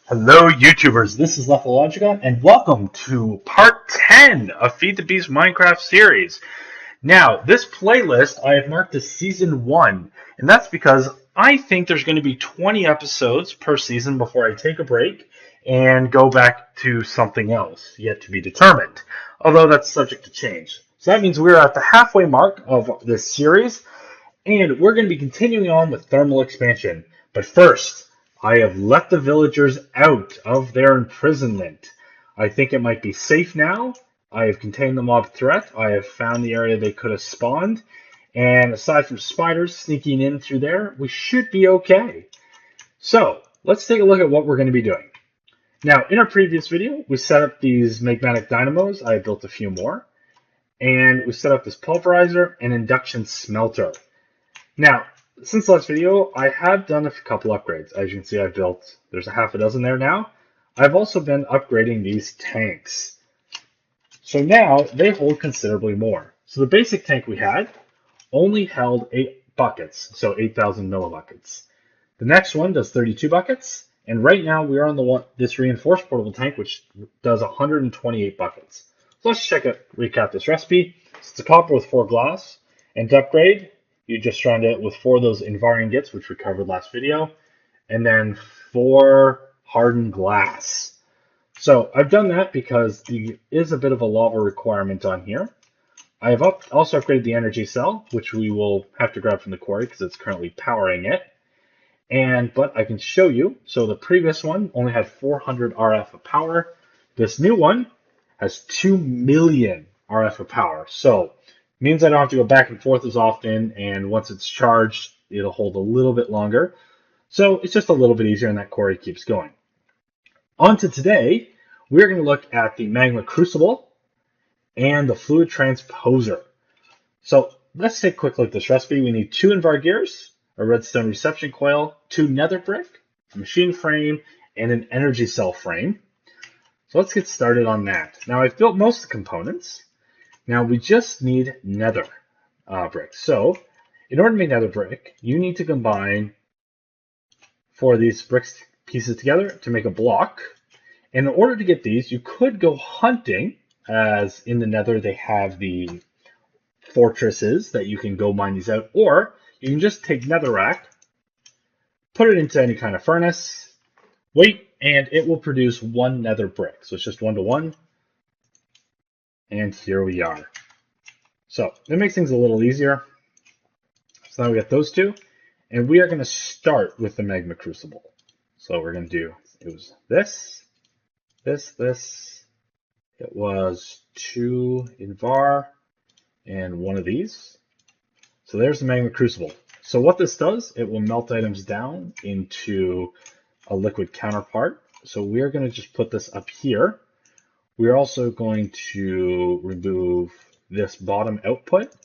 Hello, YouTubers. This is Lethologica, and welcome to part 10 of Feed the Beast Minecraft series. Now, this playlist I have marked as Season 1, and that's because I think there's going to be 20 episodes per season before I take a break and go back to something else, yet to be determined, although that's subject to change. So that means we're at the halfway mark of this series, and we're going to be continuing on with thermal expansion. But first, I have let the villagers out of their imprisonment. I think it might be safe now. I have contained the mob threat. I have found the area they could have spawned. And aside from spiders sneaking in through there, we should be okay. So, let's take a look at what we're going to be doing. Now, in our previous video, we set up these magmatic dynamos. I built a few more. And we set up this pulverizer and induction smelter. Now, since the last video, I have done a couple upgrades. As you can see, there's a half a dozen there now. I've also been upgrading these tanks. So now they hold considerably more. So the basic tank we had only held 8 buckets, so 8,000 millibuckets. The next one does 32 buckets, and right now we are on this reinforced portable tank, which does 128 buckets. So let's recap this recipe. It's a copper with 4 glass, and to upgrade, you just surround it with 4 of those Invar ingots, which we covered last video, and then 4 hardened glass. So I've done that because there is a bit of a lava requirement on here. I have also upgraded the energy cell, which we will have to grab from the quarry because it's currently powering it. But I can show you. So the previous one only had 400 RF of power. This new one has 2 million RF of power. So means I don't have to go back and forth as often, and once it's charged, it'll hold a little bit longer. So it's just a little bit easier, and that quarry keeps going. On to today, we're going to look at the magma crucible and the fluid transposer. So let's take a quick look at this recipe. We need 2 Invar gears, a redstone reception coil, 2 nether brick, a machine frame, and an energy cell frame. So let's get started on that. Now I've built most of the components. Now we just need nether brick. So in order to make nether brick, you need to combine 4 of these bricks pieces together to make a block. And in order to get these, you could go hunting, as in the nether they have the fortresses that you can go mine these out, or you can just take netherrack, put it into any kind of furnace, wait, and it will produce 1 nether brick. So it's just 1 to 1. And here we are. So that makes things a little easier. So now we got those 2. And we are going to start with the magma crucible. So we're going to do, it was this. It was 2 Invar and 1 of these. So there's the magma crucible. So what this does, it will melt items down into a liquid counterpart. So we're going to just put this up here. We're also going to remove this bottom output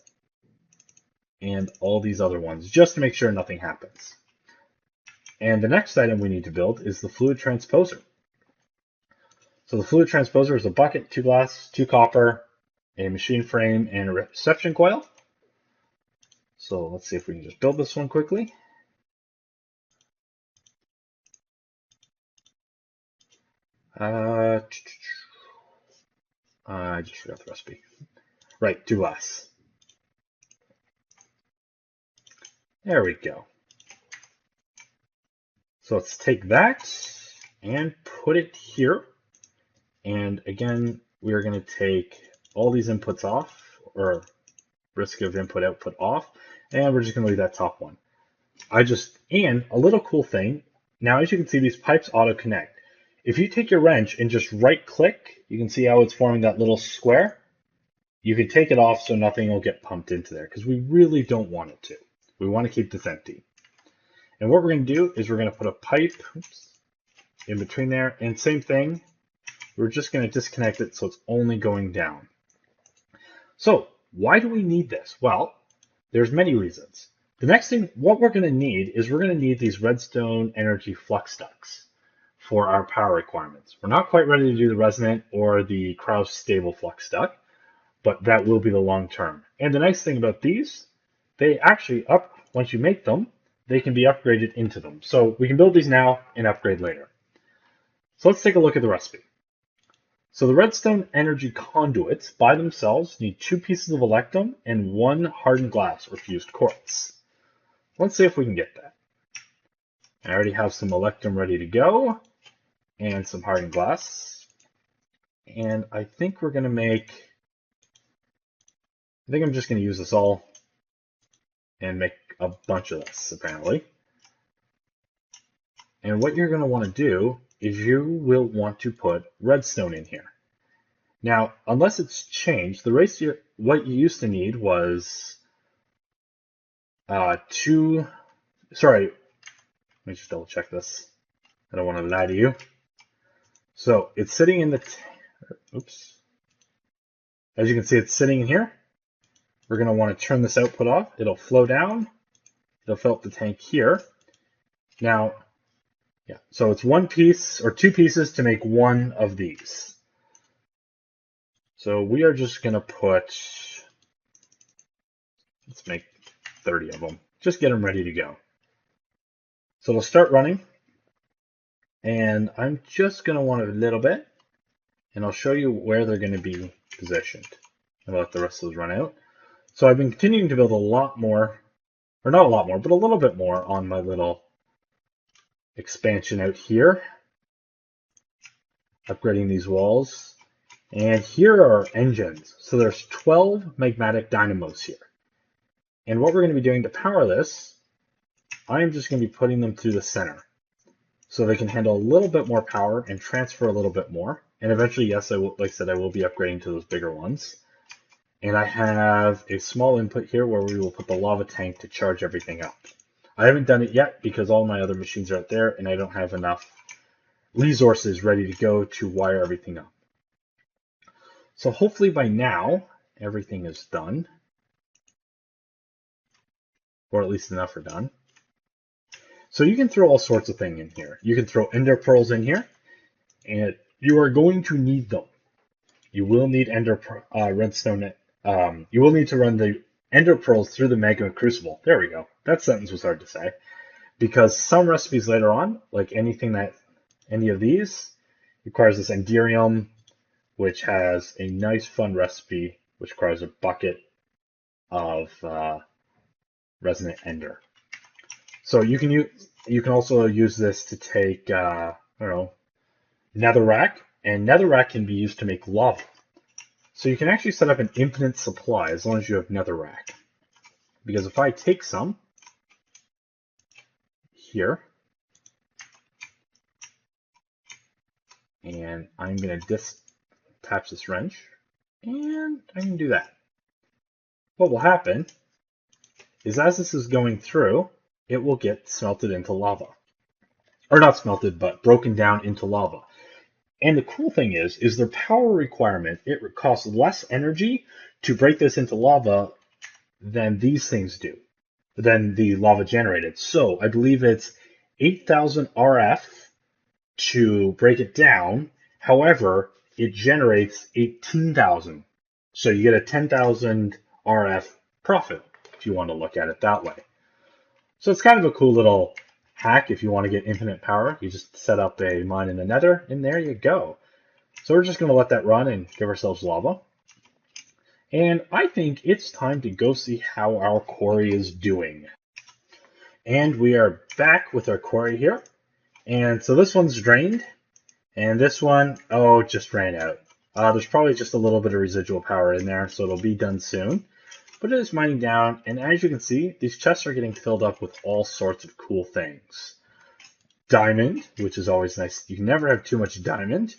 and all these other ones, just to make sure nothing happens. And the next item we need to build is the fluid transposer. So the fluid transposer is a bucket, 2 glass, 2 copper, a machine frame, and a reception coil. So let's see if we can just build this one quickly. I just forgot the recipe. Right, 2 glass. There we go. So let's take that and put it here. And again, we are going to take all these inputs off, or risk of input output off, and we're just going to leave that top one. And a little cool thing, now as you can see, these pipes auto connect. If you take your wrench and just right click, you can see how it's forming that little square. You can take it off so nothing will get pumped into there, because we really don't want it to. We want to keep this empty. And what we're going to do is we're going to put a pipe in between there, and same thing, we're just going to disconnect it so it's only going down. So why do we need this? Well, there's many reasons. The next thing, what we're going to need is we're going to need these redstone energy flux ducts for our power requirements. We're not quite ready to do the resonant or the Krauss stable flux duct, but that will be the long term. And the nice thing about these, they actually once you make them, they can be upgraded into them. So we can build these now and upgrade later. So let's take a look at the recipe. So the redstone energy conduits by themselves need 2 pieces of electrum and 1 hardened glass or fused quartz. Let's see if we can get that. I already have some electrum ready to go and some hardened glass. And I think we're going to I'm just going to use this all and make a bunch of this, apparently. And what you're going to want to do is you will want to put redstone in here. Now, unless it's changed, what you used to need was sorry, let me just double check this. I don't want to lie to you. So it's sitting in oops. As you can see, it's sitting in here. We're going to want to turn this output off. It'll flow down. It'll fill up the tank here. Now, yeah, so it's 1 piece or 2 pieces to make 1 of these. So we are just going to let's make 30 of them. Just get them ready to go. So it'll start running. And I'm just going to want a little bit. And I'll show you where they're going to be positioned. I'll let the rest of those run out. So I've been continuing to build a lot more, or not a lot more, but a little bit more on my little expansion out here. Upgrading these walls. And here are engines. So there's 12 magmatic dynamos here. And what we're going to be doing to power this, I'm just going to be putting them through the center. So they can handle a little bit more power and transfer a little bit more. And eventually, yes, like I said, I will be upgrading to those bigger ones. And I have a small input here where we will put the lava tank to charge everything up. I haven't done it yet because all my other machines are out there and I don't have enough resources ready to go to wire everything up. So hopefully by now, everything is done. Or at least enough are done. So you can throw all sorts of things in here. You can throw ender pearls in here, and you are going to need them. You will need redstone. You will need to run the ender pearls through the magma crucible. There we go. That sentence was hard to say. Because some recipes later on, like any of these, requires this enderium, which has a nice fun recipe, which requires a bucket of resonant ender. So you can also use this to take netherrack, and netherrack can be used to make lava. So you can actually set up an infinite supply as long as you have netherrack. Because if I take some here, and I'm going to detach this wrench, and I can do that. What will happen is as this is going through, it will get smelted into lava. Or not smelted, but broken down into lava. And the cool thing is their power requirement, it costs less energy to break this into lava than these things do, than the lava generated. So I believe it's 8,000 RF to break it down. However, it generates 18,000. So you get a 10,000 RF profit, if you want to look at it that way. So it's kind of a cool little hack if you want to get infinite power. You just set up a mine in the nether, and there you go. So we're just going to let that run and give ourselves lava. And I think it's time to go see how our quarry is doing. And we are back with our quarry here. And so this one's drained, and this one, just ran out. There's probably just a little bit of residual power in there, so it'll be done soon. But it is mining down, and as you can see, these chests are getting filled up with all sorts of cool things. Diamond, which is always nice. You can never have too much diamond.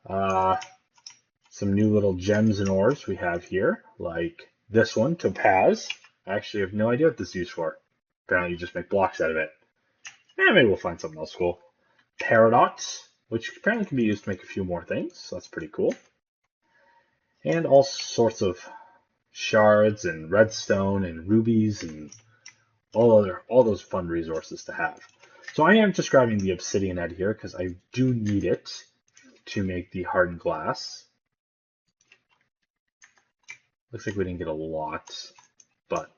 Some new little gems and ores we have here, like this one, topaz. I actually have no idea what this is used for. Apparently you just make blocks out of it. Maybe we'll find something else cool. Paradox, which apparently can be used to make a few more things, so that's pretty cool. And all sorts of shards and redstone and rubies and all those fun resources to have. So I am just grabbing the obsidian out here because I do need it to make the hardened glass. Looks like we didn't get a lot, but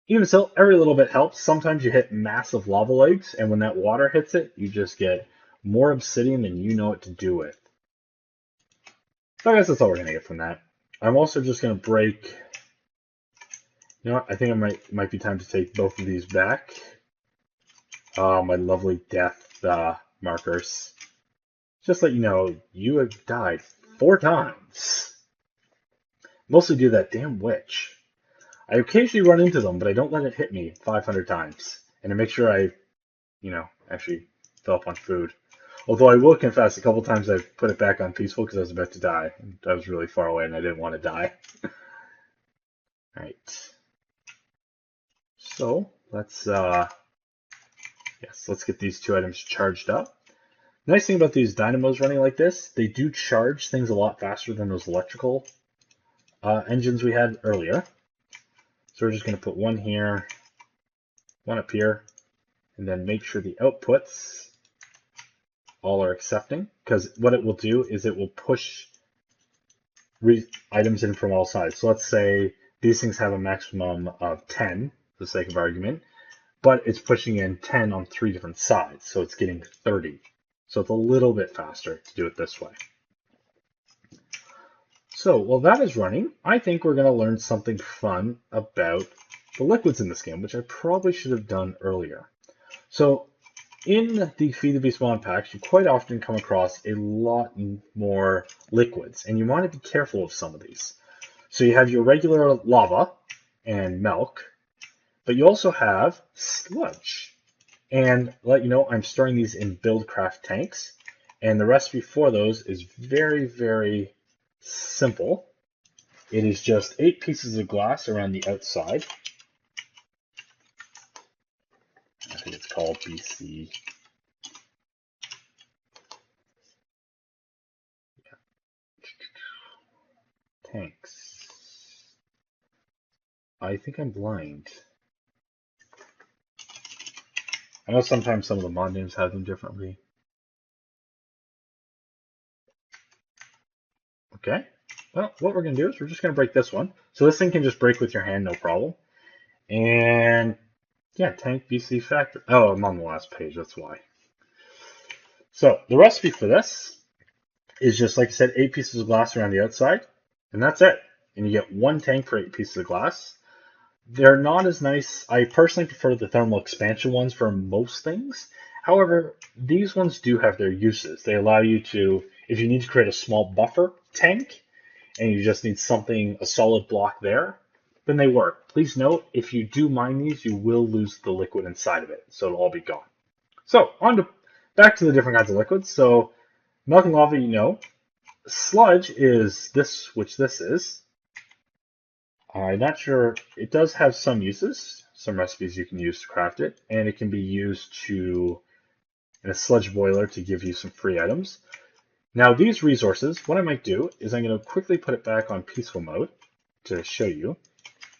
even so, every little bit helps. Sometimes you hit massive lava lakes, and when that water hits it, you just get more obsidian than you know what to do with. So I guess that's all we're going to get from that. I'm also just going to break... You know what? I think it might be time to take both of these back. My lovely death markers. Just let you know, you have died 4 times. Mostly due to that damn witch. I occasionally run into them, but I don't let it hit me 500 times. And to make sure I, actually fill up on food. Although I will confess, a couple times I've put it back on peaceful because I was about to die. I was really far away and I didn't want to die. Alright. So, let's get these 2 items charged up. Nice thing about these dynamos running like this, they do charge things a lot faster than those electrical engines we had earlier. So we're just going to put one here, one up here, and then make sure the outputs all are accepting, because what it will do is it will push items in from all sides. So let's say these things have a maximum of 10, for the sake of argument, but it's pushing in 10 on 3 different sides, so it's getting 30. So it's a little bit faster to do it this way. So while that is running, I think we're going to learn something fun about the liquids in this game, which I probably should have done earlier. So in the Feed the Beast mod packs, you quite often come across a lot more liquids, and you want to be careful of some of these. So you have your regular lava and milk, but you also have sludge. And let you know, I'm storing these in Buildcraft tanks, and the recipe for those is very, very simple. It is just 8 pieces of glass around the outside. I think it's called BC. Yeah. Tanks. I think I'm blind. I know sometimes some of the mod names have them differently. Okay. Well, what we're going to do is we're just going to break this one. So this thing can just break with your hand, no problem. And yeah, tank BC factory. Oh, I'm on the last page, that's why. So the recipe for this is just, like I said, 8 pieces of glass around the outside, and that's it. And you get 1 tank for 8 pieces of glass. They're not as nice. I personally prefer the thermal expansion ones for most things. However, these ones do have their uses. They allow you to, if you need to create a small buffer tank, and you just need something, a solid block there, then they work. Please note, if you do mine these, you will lose the liquid inside of it, so it'll all be gone. So, back to the different kinds of liquids. So, milk and lava, you know. Sludge is this, which this is. I'm not sure, it does have some uses, some recipes you can use to craft it, and it can be used in a sludge boiler to give you some free items. Now these resources, what I might do is I'm going to quickly put it back on peaceful mode to show you.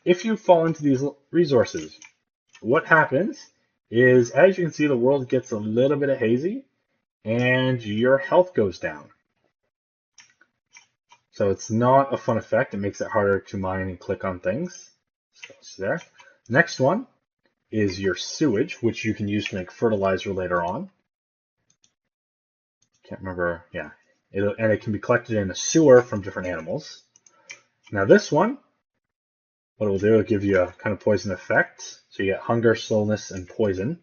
If you fall into these resources, what happens is, as you can see, the world gets a little bit of hazy and your health goes down. So it's not a fun effect. It makes it harder to mine and click on things. So it's there. Next one is your sewage, which you can use to make fertilizer later on. Can't remember. Yeah. And it can be collected in a sewer from different animals. Now this one, what it will do, it'll give you a kind of poison effect. So you get hunger, slowness, and poison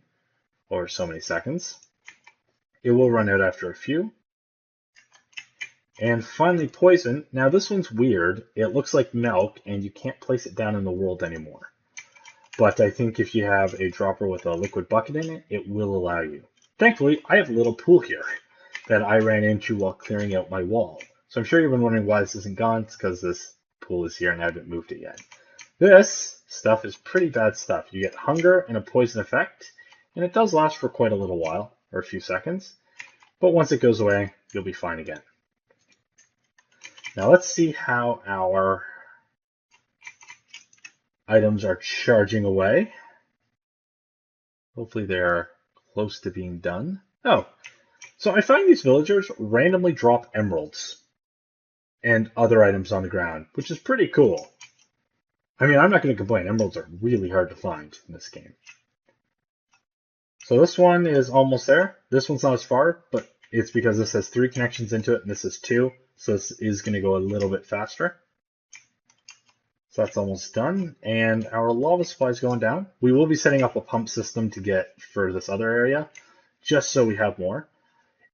over so many seconds. It will run out after a few. And finally, poison. Now this one's weird. It looks like milk, and you can't place it down in the world anymore. But I think if you have a dropper with a liquid bucket in it, it will allow you. Thankfully, I have a little pool here that I ran into while clearing out my wall. So I'm sure you've been wondering why this isn't gone. It's because this pool is here and I haven't moved it yet. This stuff is pretty bad stuff. You get hunger and a poison effect, and it does last for quite a little while, or a few seconds. But once it goes away, you'll be fine again. Now let's see how our items are charging away. Hopefully they're close to being done. Oh, so I find these villagers randomly drop emeralds and other items on the ground, which is pretty cool. I mean, I'm not going to complain. Emeralds are really hard to find in this game. So this one is almost there. This one's not as far, but it's because this has 3 connections into it and this is 2. So this is going to go a little bit faster. So that's almost done. And our lava supply is going down. We will be setting up a pump system to get for this other area, just so we have more.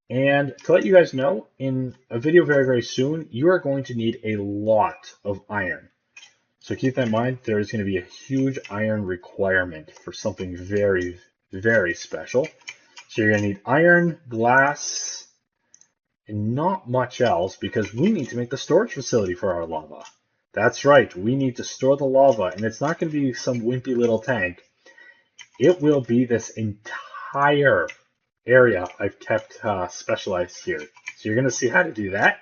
And to let you guys know, in a video very, very soon, you are going to need a lot of iron. So keep that in mind. There is going to be a huge iron requirement for something very, very special. So you're going to need iron, glass, and not much else because we need to make the storage facility for our lava. That's right, we need to store the lava, and it's not going to be some wimpy little tank. It will be this entire area I've kept specialized here. So you're going to see how to do that.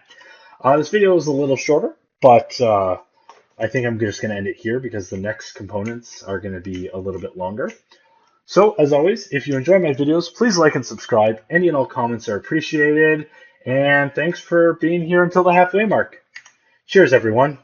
This video is a little shorter, but I think I'm just going to end it here because the next components are going to be a little bit longer. So, as always, if you enjoy my videos, please like and subscribe. Any and all comments are appreciated. And thanks for being here until the halfway mark. Cheers, everyone.